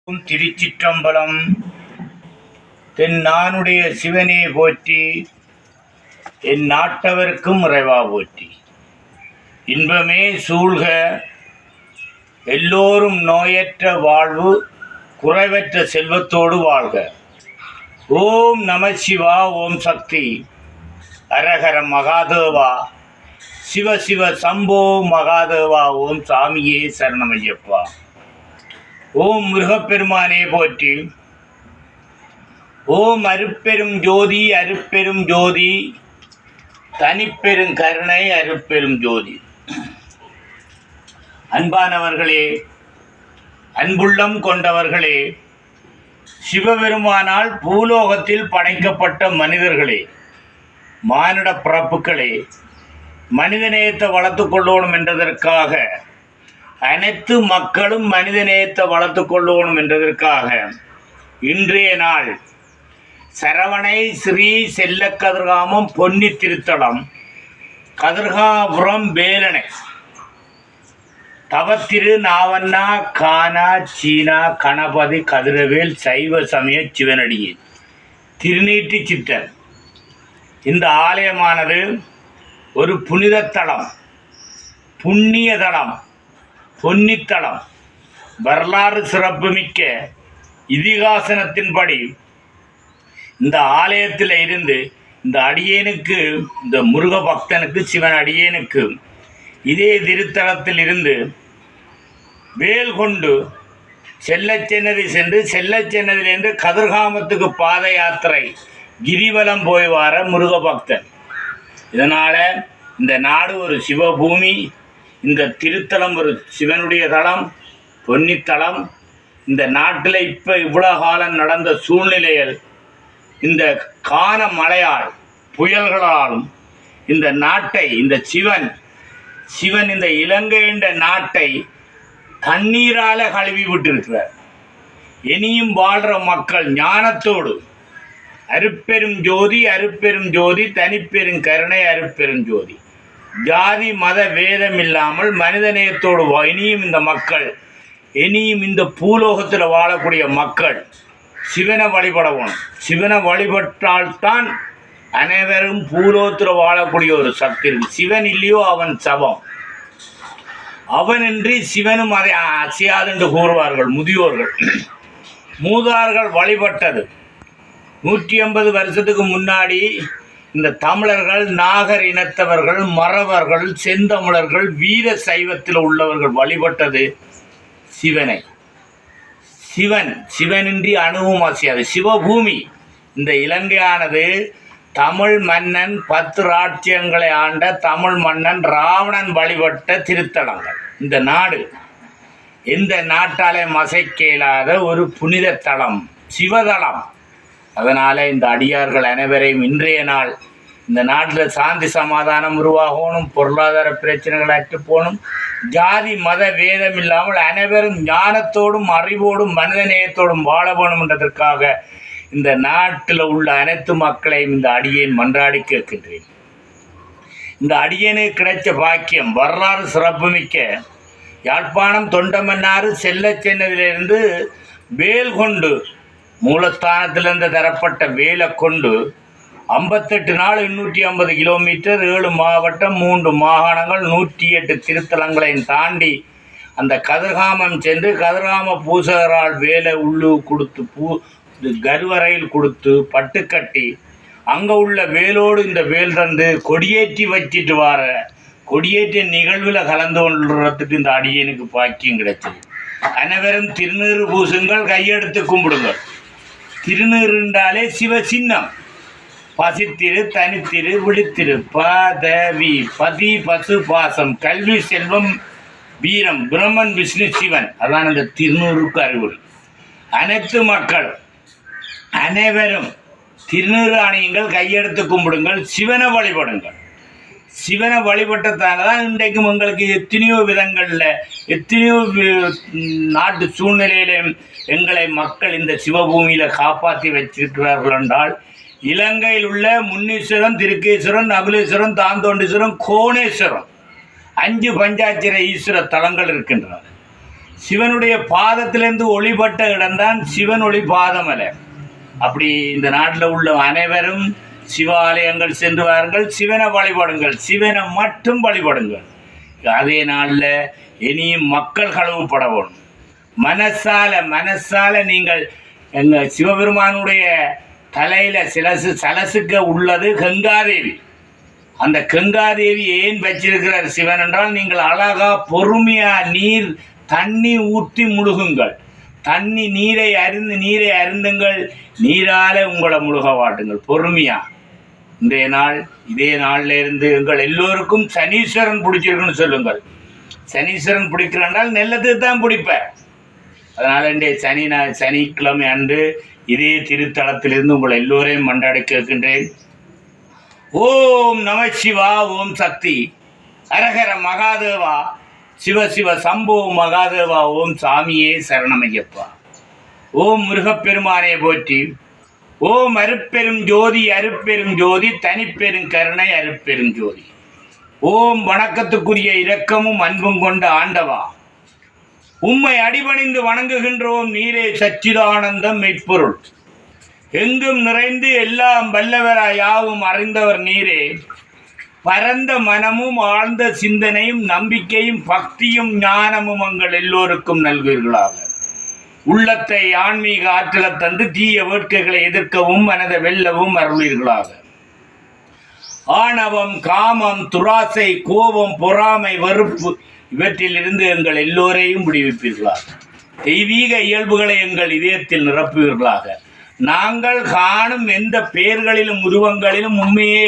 திருச்சிற்றம்பலம். தென்னானுடைய சிவனே போற்றி, என் நாட்டவர்க்கும் இறைவா போற்றி. இன்பமே சூழ்க, எல்லோரும் நோயற்ற வாழ்வு, குறைவற்ற செல்வத்தோடு வாழ்க. ஓம் நம சிவா, ஓம் சக்தி, அரஹர மகாதேவா, சிவ சிவ சம்போ மகாதேவா, ஓம் சாமியே சரணமையப்பா. ஓம் முருகப்பெருமானே போற்றி. ஓம் அருட்பெரும் ஜோதி, அருட்பெரும் ஜோதி, தனிப்பெரும் கருணை, அருட்பெரும் ஜோதி. அன்பானவர்களே, அன்புள்ளம் கொண்டவர்களே, சிவபெருமானால் பூலோகத்தில் படைக்கப்பட்ட மனிதர்களே, மானிட பிறப்புகளே, மனிதநேயத்தை வளர்த்து கொள்ளணும் என்றதற்காக, அனைத்து மக்களும் மனிதநேயத்தை வளர்த்து கொள்ளணும் என்றதற்காக இன்றைய நாள் சரவணை ஸ்ரீ செல்ல கதிர்காமம் பொன்னி திருத்தலம் கதிர்காபுரம் வேலனை தவத்திரு நாவண்ணா கானா சீனா கணபதி கதிரவேல் சைவ சமய சிவனடியின் திருநீட்டி சித்தர். இந்த ஆலயமானது ஒரு புனித தலம், புண்ணிய தலம், பொன்னித்தலம். வரலாறு சிறப்புமிக்க இதிகாசனத்தின்படி இந்த ஆலயத்தில் இருந்து இந்த அடியேனுக்கு, இந்த முருக பக்தனுக்கு, சிவன் அடியேனுக்கு இதே திருத்தலத்தில் இருந்து வேல் கொண்டு செல்லச்சென்னதி சென்று செல்லச்சென்னதிலிருந்து கதிர்காமத்துக்கு பாத யாத்திரை கிரிவலம் போய் வர முருக பக்தன். இதனால் இந்த நாடு ஒரு சிவபூமி, இந்த திருத்தலம் ஒரு சிவனுடைய தலம், பொன்னித்தலம். இந்த நாட்டில் இப்போ இவ்வளோ காலம் நடந்த சூழ்நிலையில் இந்த கான மழையால், புயல்களாலும் இந்த நாட்டை, இந்த சிவன் இந்த இலங்கை என்ற நாட்டை தண்ணீரால் கழுவி விட்டிருக்கிறார். இனியும் வாழ்கிற மக்கள் ஞானத்தோடு அருட்பெரும் ஜோதி, அருட்பெரும் ஜோதி, தனிப்பெரும் கருணை, அருட்பெரும் ஜோதி, ஜாதி மத வேதம் இல்லாமல் மனிதநேயத்தோடு இனியும் இந்த மக்கள், இனியும் இந்த பூலோகத்தில் வாழக்கூடிய மக்கள் சிவனை வழிபடவும். சிவனை வழிபட்டால்தான் அனைவரும் பூலோகத்தில் வாழக்கூடிய ஒரு சக்தி இருக்கு. சிவன் இல்லையோ அவன் சவம், அவனின்றி சிவனும் அதை அசையாது என்று கூறுவார்கள் முதியோர்கள். மூதார்கள் வழிபட்டது 150 வருஷத்துக்கு முன்னாடி இந்த தமிழர்கள், நாகர் இனத்தவர்கள், மறவர்கள், செந்தமிழர்கள், வீர சைவத்தில் உள்ளவர்கள் வழிபட்டது சிவனை. சிவனின்றி அணுவும் அசையாது. சிவபூமி. இந்த இலங்கையானது தமிழ் மன்னன் 10 ராஜ்யங்களை ஆண்ட தமிழ் மன்னன் ராவணன் வழிபட்ட திருத்தலங்கள். இந்த நாடு எந்த நாட்டாலே மசைக்க இயலாத ஒரு புனித தலம், சிவதலம். அதனால் இந்த அடியார்கள் அனைவரையும் இன்றைய நாள் இந்த நாட்டில் சாந்தி சமாதானம் உருவாகணும், பொருளாதார பிரச்சனைகள் அற்று போகணும், ஜாதி மத வேதம் இல்லாமல் அனைவரும் ஞானத்தோடும் அறிவோடும் மனிதநேயத்தோடும் வாழ வேணும் என்றதற்காக இந்த நாட்டில் உள்ள அனைத்து மக்களையும் இந்த அடியேன் மன்றாடி கேட்கின்றேன். இந்த அடியேனுக்கு கிடைச்ச பாக்கியம் வரலாறு சிறப்புமிக்க யாழ்ப்பாணம் தொண்டமன்னாறு செல்லச்சென்னதிலிருந்து வேல் கொண்டு, மூலஸ்தானத்திலிருந்து தரப்பட்ட வேலை கொண்டு 58 நாள் 250 கிலோமீட்டர், 7 மாவட்டம், 3 மாகாணங்கள், 108 திருத்தலங்களையும் தாண்டி அந்த கதிர்காமம் சென்று கதிர்காம பூசகரால் வேலை உள்ளு கொடுத்து கருவறையில் கொடுத்து பட்டு கட்டி அங்கே உள்ள வேலோடு இந்த வேல் தந்து கொடியேற்றி வச்சிட்டு வர கொடியேற்ற நிகழ்வில் கலந்து கொள்றதுக்கு இந்த அடியனுக்கு பாக்கியம் கிடைச்சது. அனைவரும் திருநீறு பூசுங்கள், கையெடுத்து கும்பிடுங்கள். திருநீறு என்றாலே சிவ சின்னம். பசித்திரு, தனித்திரு, விழித்திரு, பதவி, பதி, பசு, பாசம், கல்வி, செல்வம், வீரம், பிரம்மன், விஷ்ணு, சிவன். அதான் அந்த திருநூறுக்கு அறிவுரை. அனைத்து மக்கள் அனைவரும் திருநூறு அணியுங்கள், கையெடுத்து கும்பிடுங்கள், சிவனை வழிபடுங்கள். சிவனை வழிபட்டதால தான் இன்றைக்கும் உங்களுக்கு எத்தனையோ விதங்களில், எத்தனையோ நாட்டு சூழ்நிலையிலும் எங்களை மக்கள் இந்த சிவபூமியில் காப்பாற்றி வச்சிருக்கிறார்கள் என்றால், இலங்கையில் உள்ள முன்னீஸ்வரம், திருக்கேஸ்வரம், நகுலேஸ்வரம், தாந்தோண்டீஸ்வரம், கோணேஸ்வரம் 5 பஞ்சாட்சர ஈஸ்வர தலங்கள் இருக்கின்றன. சிவனுடைய பாதத்திலிருந்து ஒளிபட்ட இடம்தான் சிவன் ஒளி பாதமலை. அப்படி இந்த நாட்டில் உள்ள அனைவரும் சிவாலயங்கள் சென்று வாருங்கள், சிவனை வழிபடுங்கள், சிவனை மட்டும் வழிபடுங்கள். அதே நாளில் இனியும் மக்கள் கழுவுப்பட வேணும். மனசால நீங்கள் எங்கள் சிவபெருமானுடைய தலையில் சலசுக்க உள்ளது கங்காதேவி. அந்த கங்காதேவி ஏன் வச்சிருக்கிறார் சிவன் என்றால், நீங்கள் அழகா பொறுமையா தண்ணி ஊற்றி முழுகுங்கள், நீரை அருந்துங்கள், நீரால உங்களை முழுக வாட்டுங்கள் பொறுமையா. இதே நாள்ல இருந்து எங்கள் எல்லோருக்கும் சனீஸ்வரன் பிடிச்சிருக்குன்னு சொல்லுங்கள். சனீஸ்வரன் பிடிக்கிறனால் நல்லதுக்கு தான் பிடிப்பேன். அதனால் இன்றைய சனிக்கிழமை அன்று இதே திருத்தலத்திலிருந்து உங்கள் எல்லோரையும் மன்றாடி கேட்கின்றேன். ஓம் நம சிவா, ஓம் சக்தி, ஹரஹர மகாதேவா, சிவ சம்போ மகாதேவா, ஓம் சாமியே சரணமையப்பா, ஓம் முருகப்பெருமானே போற்றி, ஓம் அருட்பெரும் ஜோதி தனிப்பெரும் கருணை அருட்பெரும் ஜோதி, ஓம் வணக்கத்துக்குரிய இரக்கமும் அன்பும் கொண்ட ஆண்டவா, உம்மை அடிபணிந்து வணங்குகின்றோம். நீரே சச்சிதானந்தம் மெய்ப்பொருள், எங்கும் நிறைந்து எல்லாம் வல்லவராய் யாவும் அறிந்தவர் நீரே. பரந்த மனமும் ஆழ்ந்த சிந்தனையும் நம்பிக்கையும் பக்தியும் ஞானமும் எங்கள் எல்லோருக்கும் நல்வீர்களாக. உள்ளத்தை ஆன்மீக ஆற்றல தந்து தீய வேட்கைகளை எதிர்க்கவும் மனதை வெல்லவும் அருளீர்களாக. ஆணவம், காமம், துராசை, கோபம், பொறாமை, வெறுப்பு இவற்றிலிருந்து எங்கள் எல்லோரையும் விடுவிப்பீர்களாக. தெய்வீக இயல்புகளை எங்கள் இதயத்தில் நிரப்புவீர்களாக. நாங்கள் காணும் எந்த பெயர்களிலும் உருவங்களிலும் உண்மையே